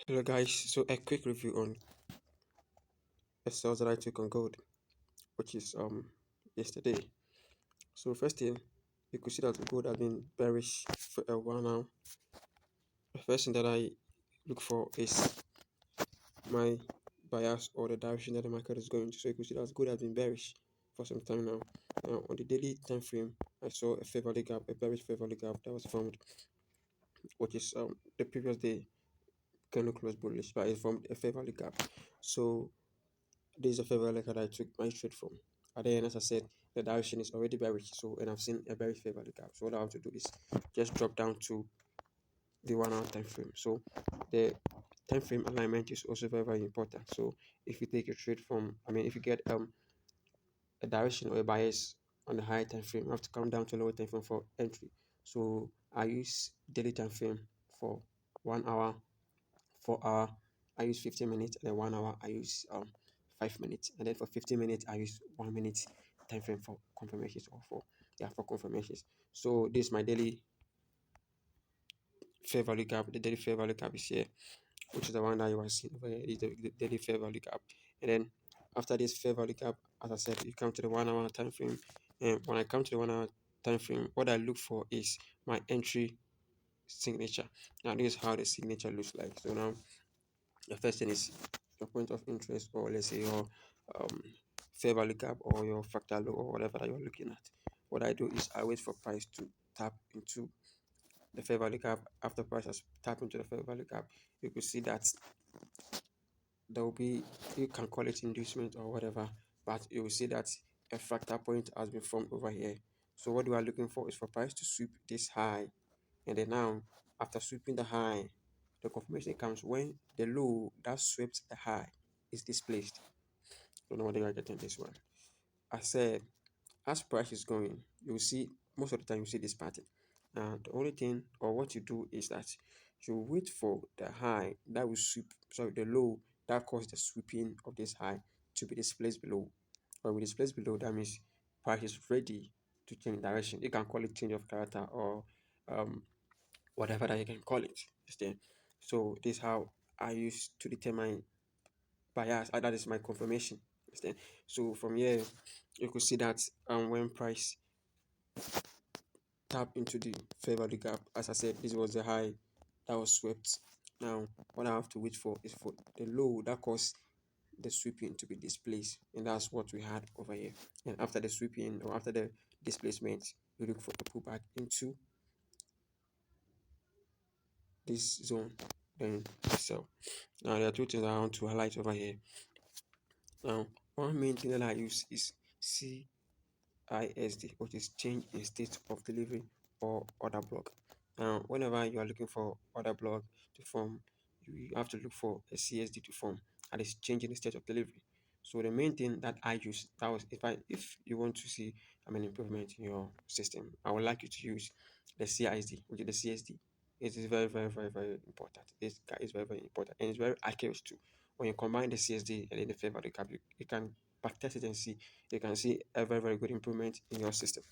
Hello guys, so a quick review on a sales that I took on gold, which is yesterday. So first thing, you could see that gold has been bearish for a while now. The first thing that I look for is my bias or the direction that the market is going to. So you could see that gold has been bearish for some time now. Now on the daily time frame, I saw a favorable gap, a bearish favorable gap that was formed, which is the previous day kind of close bullish, but it formed a favorable gap. So this is a favorable that I took my trade from. And then, as I said, the direction is already bearish. So, and I've seen a very favorable gap. So, what I have to do is just drop down to the 1 hour time frame. So, the time frame alignment is also very, very important. So, if you take a trade from, if you get a direction or a bias on the higher time frame, you have to come down to lower time frame for entry. So, I use daily time frame for 1 hour, 4 hour, I use 15 minutes, and then 1 hour I use 5 minutes, and then for 15 minutes I use 1 minute time frame for confirmations or for confirmations. So this is my daily fair value gap. The daily fair value gap is here, which is the one that you are seeing over here. Is the daily fair value gap, and then after this fair value gap, as I said, you come to the 1 hour time frame, and when I come to the 1 hour time frame, what I look for is my entry signature. Now this is how the signature looks like. So now the first thing is your point of interest, or let's say your um, fair value gap or your fractal low or whatever that you're looking at. What I do is I wait for price to tap into the fair value gap. After price has tapped into the fair value gap, you can see that there will be, you can call it inducement or whatever, but you will see that a fractal point has been formed over here. So what we are looking for is for price to sweep this high, and then now after sweeping the high, the confirmation comes when the low that swept the high is displaced. Don't know whether you are getting this one. I said, as price is going, you will see most of the time you see this pattern. And the only thing or what you do is that you wait for the high that will sweep, sorry, the low that caused the sweeping of this high to be displaced below. When we displace below, that means price is ready to change direction. You can call it change of character or um, whatever that you can call it. So this is how I use to determine bias. That is my confirmation. So from here, you could see that when price tap into the fair value gap, as I said, this was the high that was swept. Now, what I have to wait for is for the low that caused the sweeping to be displaced, and that's what we had over here. And after the sweeping or after the displacement, we look for a pullback into this zone, then sell. Now, there are two things I want to highlight over here. Now, one main thing that I use is CISD, which is change in state of delivery or order block. Now, whenever you are looking for order block to form, you have to look for a CSD to form, and it's changing the state of delivery. So the main thing that I use, that was, if you want to see improvement in your system, I would like you to use the CISD, which is the CSD. It is very, very, very, very important. This guy is very, very important, and it's very accurate too. When you combine the CSD and then the fair value gap, you can backtest it and see, you can see a very, very good improvement in your system.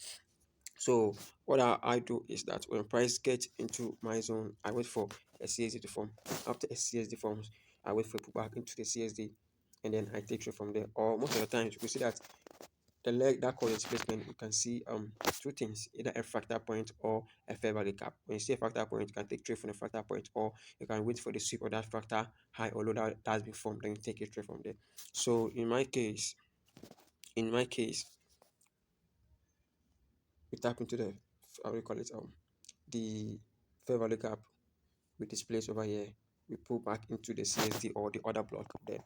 So what I do is that when price gets into my zone, I wait for a CSD to form. After a CSD forms, I wait for it to pull back into the CSD, and then I take trade from there. Or most of the times, you can see that the leg that causes displacement, you can see two things, either a fractal point or a fair value gap. When you see a fractal point, you can take trade from the fractal point, or you can wait for the sweep of that fractal high or low that has been formed, then you take a trade from there. So in my case, we tap into the, how we call it, the fair value gap we displace over here. We pull back into the CSD or the other block, then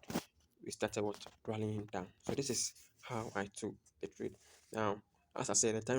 we started what, rallying down. So this is how I took the trade. Now, as I said, the time